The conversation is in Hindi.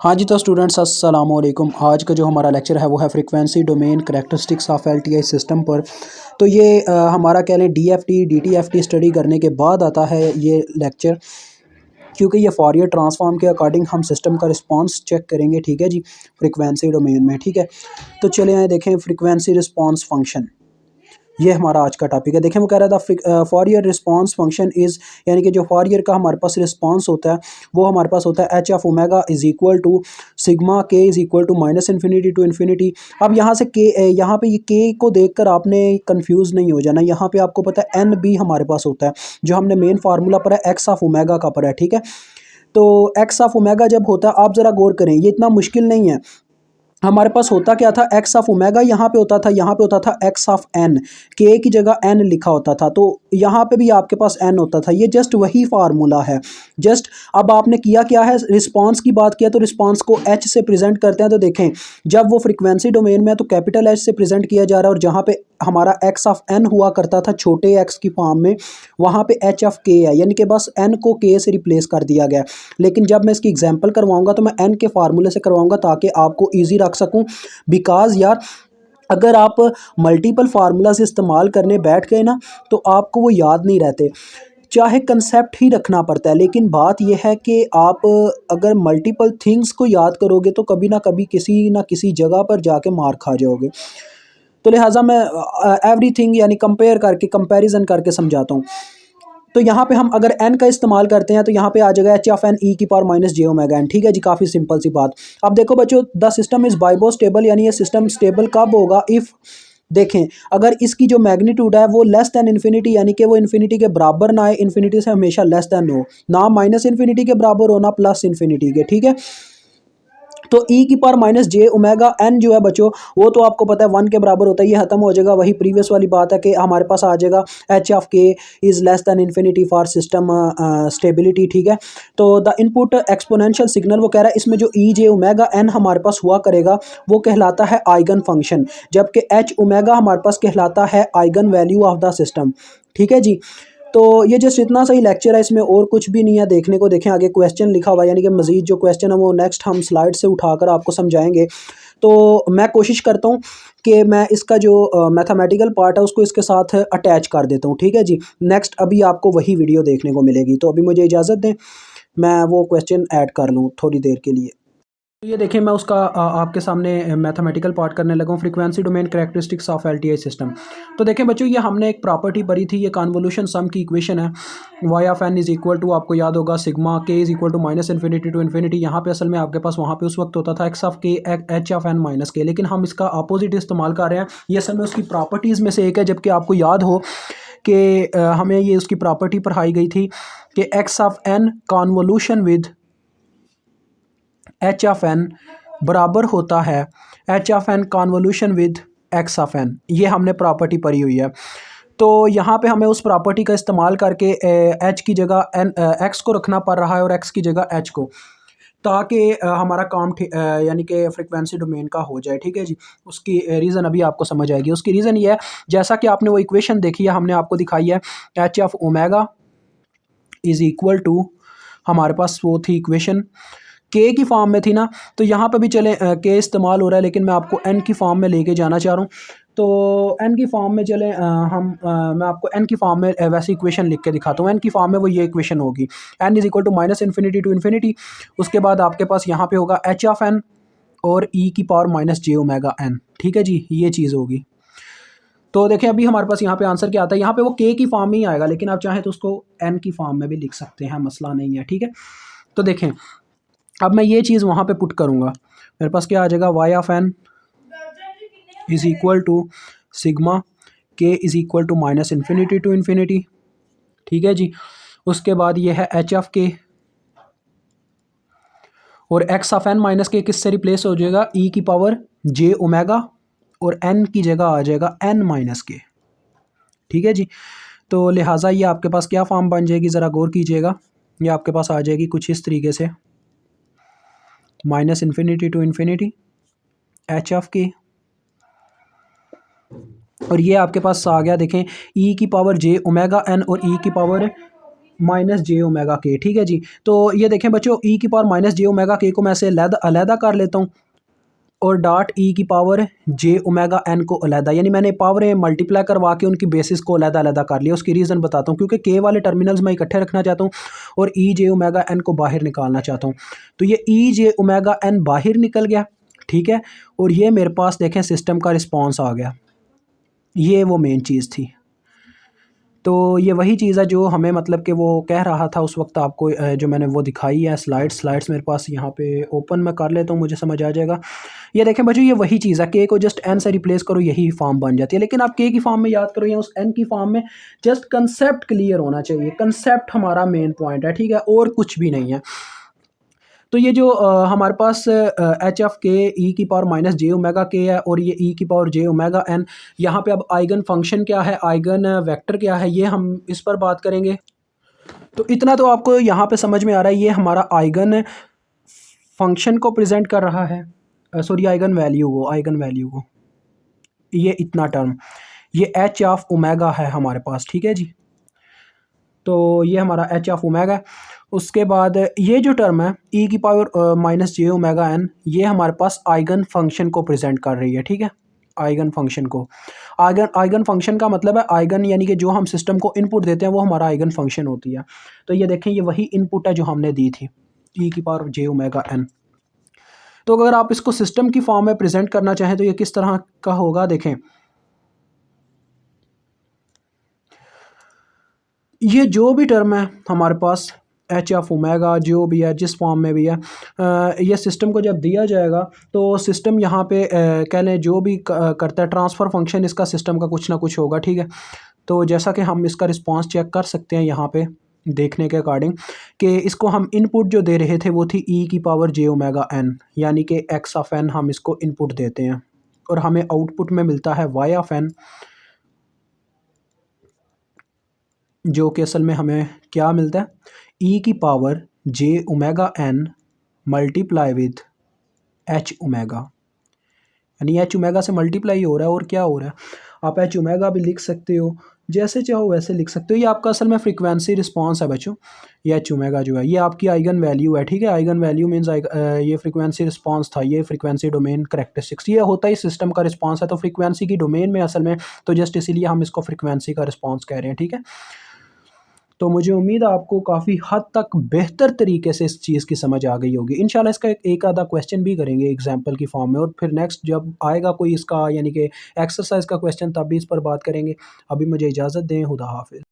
हाँ जी, तो स्टूडेंट्स अस्सलाम वालेकुम। आज का जो हमारा लेक्चर है वो है frequency domain characteristics of LTI system पर। तो ये हमारा कह लें डीएफटी डीटीएफटी स्टडी करने के बाद आता है ये लेक्चर, क्योंकि ये फॉरियर ट्रांसफॉर्म के अकॉर्डिंग हम सिस्टम का रिस्पांस चेक करेंगे। ठीक है जी, फ्रीक्वेंसी डोमेन में। ठीक है, तो चले आए देखें फ्रीक्वेंसी रिस्पांस फंक्शन। ये हमारा आज का टॉपिक है। देखें वो कह रहा था फॉरियर रिस्पांस फंक्शन इज़, यानी कि जो फॉरियर का हमारे पास रिस्पांस होता है वो हमारे पास होता है H of omega is equal to sigma के is equal to minus infinity to infinity. अब यहाँ से के, यहाँ पे ये के को देखकर आपने कंफ्यूज नहीं हो जाना। यहाँ पे आपको पता है एन भी हमारे पास होता है, जो हमने मेन फार्मूला पर है एक्स ऑफ ओमेगा का पर है। ठीक है, तो एक्स ऑफ ओमेगा जब होता है, आप ज़रा गौर करें, ये इतना मुश्किल नहीं है। हमारे पास होता क्या था, एक्स ऑफ ओमेगा यहाँ पे होता था, यहाँ पे होता था एक्स ऑफ एन, के की जगह एन लिखा होता था, तो यहाँ पे भी आपके पास एन होता था। ये जस्ट वही फार्मूला है। जस्ट अब आपने किया क्या है, रिस्पांस की बात किया तो रिस्पांस को एच से प्रेजेंट करते हैं। तो देखें, जब वो फ्रीक्वेंसी डोमेन में है तो कैपिटल एच से प्रेजेंट किया जा रहा है, और जहाँ पे हमारा एक्स ऑफ एन हुआ करता था छोटे एक्स की फॉर्म में, वहाँ पे एच ऑफ के है, यानी कि बस एन को के से रिप्लेस कर दिया गया। लेकिन जब मैं इसकी एग्जांपल करवाऊंगा तो मैं एन के फार्मूले से करवाऊंगा ताकि आपको इजी रख सकूं। बिकॉज यार, अगर आप मल्टीपल फार्मूलाज इस्तेमाल करने बैठ गए ना तो आपको वो याद नहीं रहते। चाहे कंसेप्ट ही रखना पड़ता है, लेकिन बात यह है कि आप अगर मल्टीपल थिंग्स को याद करोगे तो कभी ना किसी जगह पर जाके मार खा जाओगे। तो लिहाजा मैं एवरीथिंग यानी कंपैरिजन करके समझाता हूँ। तो यहाँ पे हम अगर n का इस्तेमाल करते हैं तो यहाँ पे आ जाएगा एच ऑफ एन ई की पावर माइनस जे ओमेगा एन। ठीक है जी, काफ़ी सिंपल सी बात। अब देखो बच्चों, द सिस्टम इज़ बाइबो स्टेबल, यानी ये सिस्टम स्टेबल कब होगा, इफ़, देखें, अगर इसकी जो मैग्नीट्यूड है वो लेस दैन इन्फिनिटी, यानी कि वो इन्फिनिटी के बराबर ना आए, इन्फिनिटी से हमेशा लेस दैन हो, ना माइनस इन्फिनिटी के बराबर हो ना प्लस इन्फिनिटी के। ठीक है, तो ई की पावर माइनस जे ओमेगा एन जो है बच्चों, वो तो आपको पता है 1 के बराबर होता है। ये खत्म हो जाएगा, वही प्रीवियस वाली बात है कि हमारे पास आ जाएगा एच ऑफ के is less than infinity for system stability. ठीक है, तो द इनपुट एक्सपोनेंशियल सिग्नल, वो कह रहा है इसमें जो ई जे ओमेगा एन हमारे पास हुआ करेगा वो कहलाता है आइगन फंक्शन, जबकि एच ओमेगा हमारे पास कहलाता है eigen value of the system. ठीक है जी, तो ये जस्ट इतना सही लेक्चर है, इसमें और कुछ भी नहीं है देखने को। देखें आगे क्वेश्चन लिखा हुआ है, यानी कि मजीद जो क्वेश्चन है वो नेक्स्ट हम स्लाइड से उठाकर आपको समझाएंगे। तो मैं कोशिश करता हूँ कि मैं इसका जो मैथमेटिकल पार्ट है उसको इसके साथ अटैच कर देता हूँ। ठीक है जी, नेक्स्ट अभी आपको वही वीडियो देखने को मिलेगी। तो अभी मुझे इजाज़त दें, मैं वो क्वेश्चन ऐड कर लूँ थोड़ी देर के लिए। तो ये देखें, मैं उसका आपके सामने मैथमेटिकल पार्ट करने लगा हूँ, frequency domain characteristics of LTI system. तो देखें बच्चों, ये हमने एक प्रॉपर्टी पढ़ी थी, ये कन्वोल्यूशन सम की इक्वेशन है। Y of n is equal to, आपको याद होगा, सिग्मा के is equal to minus infinity to infinity. यहाँ पे असल में आपके पास वहाँ पे उस वक्त होता था एक्स ऑफ के एच ऑफ एन माइनस के, लेकिन हम इसका अपोजिट इस्तेमाल कर रहे हैं। ये असल में उसकी प्रॉपर्टीज़ में से एक है, जबकि आपको याद हो कि हमें ये उसकी प्रॉपर्टी पढ़ाई गई थी कि x of n convolution with h of n बराबर होता है H of n convolution with x of n. ये हमने प्रॉपर्टी पढ़ी हुई है। तो यहाँ पे हमें उस प्रॉपर्टी का इस्तेमाल करके एच की जगह एन एक्स को रखना पड़ रहा है और एक्स की जगह एच को, ताकि हमारा काम यानी कि फ्रीक्वेंसी डोमेन का हो जाए। ठीक है जी, उसकी रीज़न अभी आपको समझ आएगी। उसकी रीज़न ये है, जैसा कि आपने वो इक्वेशन देखी है, हमने आपको दिखाई है, H of omega is equal to, हमारे पास वो थी इक्वेशन के की फॉर्म में थी ना, तो यहाँ पे भी चले के इस्तेमाल हो रहा है, लेकिन मैं आपको एन की फॉर्म में लेके जाना चाह रहा हूँ। तो एन की फॉर्म में चले मैं आपको एन की फॉर्म में वैसे इक्वेशन लिख के दिखाता हूँ। एन की फॉर्म में वो ये इक्वेशन होगी, n is equal to minus infinity to infinity. उसके बाद आपके पास यहाँ पे होगा एच ऑफ एन और ई की पावर माइनस जे ओमेगा एन। ठीक है जी, ये चीज़ होगी। तो देखें अभी हमारे पास यहाँ पे आंसर क्या आता है, यहाँ पे वो के की फॉर्म में ही आएगा, लेकिन आप चाहें तो उसको एन की फॉर्म में भी लिख सकते हैं, मसला नहीं है। ठीक है, तो देखें अब मैं ये चीज़ वहाँ पे पुट करूँगा, मेरे पास क्या आ जाएगा, Y of N is equal to sigma K is equal to minus infinity to infinity. ठीक है जी, उसके बाद ये है एच ऑफ के, और एक्स ऑफ एन माइनस के किससे रिप्लेस हो जाएगा, ई की पावर जे ओमेगा, और एन की जगह आ जाएगा एन माइनस के। ठीक है जी, तो लिहाजा ये आपके पास क्या फॉर्म बन जाएगी, ज़रा गौर कीजिएगा। ये आपके पास आ जाएगी कुछ इस तरीके से, minus infinity to infinity h of k, और ये आपके पास आ गया, देखें, ई की पावर जे ओमेगा एन और ई की पावर माइनस जे ओमेगा के, ठीक है जी। तो ये देखें बच्चों, ई की पावर माइनस जे ओमेगा के को मैं से अलहदा कर लेता हूँ और डॉट ई की पावर जे ओमेगा एन को अलहदा, यानी मैंने पावरें मल्टीप्लाई करवा के उनकी बेसिस को अलहदा अलहदा कर लिया। उसकी रीज़न बताता हूँ, क्योंकि के वाले टर्मिनल्स मैं इकट्ठे रखना चाहता हूँ और ई जे ओमेगा एन को बाहर निकालना चाहता हूँ। तो ये ई जे ओमेगा एन बाहर निकल गया, ठीक है। और ये मेरे पास देखें सिस्टम का रिस्पॉन्स आ गया, ये वो मेन चीज़ थी। तो ये वही चीज़ है जो हमें मतलब कि वो कह रहा था उस वक्त आपको, जो मैंने वो दिखाई है स्लाइड्स मेरे पास यहाँ पे ओपन मैं कर लेता हूँ, मुझे समझ आ जाएगा। ये देखें बच्चों, ये वही चीज़ है, के को जस्ट एन से रिप्लेस करो, यही फॉर्म बन जाती है। लेकिन आप के की फॉर्म में याद करो या उस एन की फॉर्म में, जस्ट कंसेप्ट क्लियर होना चाहिए। कंसेप्ट हमारा मेन पॉइंट है, ठीक है, और कुछ भी नहीं है। तो ये जो हमारे पास एच ऑफ के ई की पावर माइनस जे ओमेगा के है और ये ई की पावर जे ओमेगा एन, यहाँ पे अब आइगन फंक्शन क्या है, आइगन वेक्टर क्या है, ये हम इस पर बात करेंगे। तो इतना तो आपको यहाँ पे समझ में आ रहा है, ये हमारा आइगन फंक्शन को प्रेजेंट कर रहा है, सॉरी आइगन वैल्यू को, ये इतना टर्म, ये एच ऑफ ओमेगा है हमारे पास, ठीक है जी। तो ये हमारा एच ऑफ ओमेगा है। उसके बाद ये जो टर्म है ई की पावर माइनस जे ओमेगा एन, ये हमारे पास आइगन फंक्शन को प्रेजेंट कर रही है, ठीक है। आइगन फंक्शन को, आइगन फंक्शन का मतलब है आइगन, यानी कि जो हम सिस्टम को इनपुट देते हैं वो हमारा आइगन फंक्शन होती है। तो ये देखें, ये वही इनपुट है जो हमने दी थी, ई की पावर जे ओमेगा एन। तो अगर आप इसको सिस्टम की फॉर्म में प्रेजेंट करना चाहें तो ये किस तरह का होगा, देखें। ये जो भी टर्म है हमारे पास, एच ऑफ ओमेगा जो भी है, जिस फॉर्म में भी है, ये सिस्टम को जब दिया जाएगा तो सिस्टम यहाँ पे कह लें जो भी करता है ट्रांसफ़र फंक्शन, इसका सिस्टम का कुछ ना कुछ होगा, ठीक है। तो जैसा कि हम इसका रिस्पांस चेक कर सकते हैं यहाँ पे देखने के अकॉर्डिंग, कि इसको हम इनपुट जो दे रहे थे वो थी ई की पावर जे ओमेगा एन, यानी कि एक्स ऑफ एन हम इसको इनपुट देते हैं और हमें आउटपुट में मिलता है वाई ऑफ एन, जो कि असल में हमें क्या मिलता है, ई की power j omega n multiply with h omega, यानी एच ओमेगा से मल्टीप्लाई हो रहा है और क्या हो रहा है, आप एच ओमेगा भी लिख सकते हो, जैसे चाहो वैसे लिख सकते हो। ये आपका असल में फ्रीक्वेंसी रिस्पांस है बच्चों, ये एच ओमेगा जो है ये आपकी आइगन वैल्यू है, ठीक है। आइगन वैल्यू मीन्स ये फ्रीक्वेंसी रिस्पांस था, ये फ्रीक्वेंसी डोमेन करेक्टरिस्टिक्स, ये होता ही सिस्टम का रिस्पांस है। तो फ्रीक्वेंसी की डोमेन में असल में, तो जस्ट इसीलिए हम इसको फ्रीक्वेंसी का रिस्पांस कह रहे हैं, ठीक है। तो मुझे उम्मीद है आपको काफ़ी हद तक बेहतर तरीके से इस चीज़ की समझ आ गई होगी। इंशाल्लाह इसका एक आधा क्वेश्चन भी करेंगे एग्जाम्पल की फॉर्म में, और फिर नेक्स्ट जब आएगा कोई इसका यानी कि एक्सरसाइज का क्वेश्चन तब भी इस पर बात करेंगे। अभी मुझे इजाज़त दें, खुदा हाफिज़।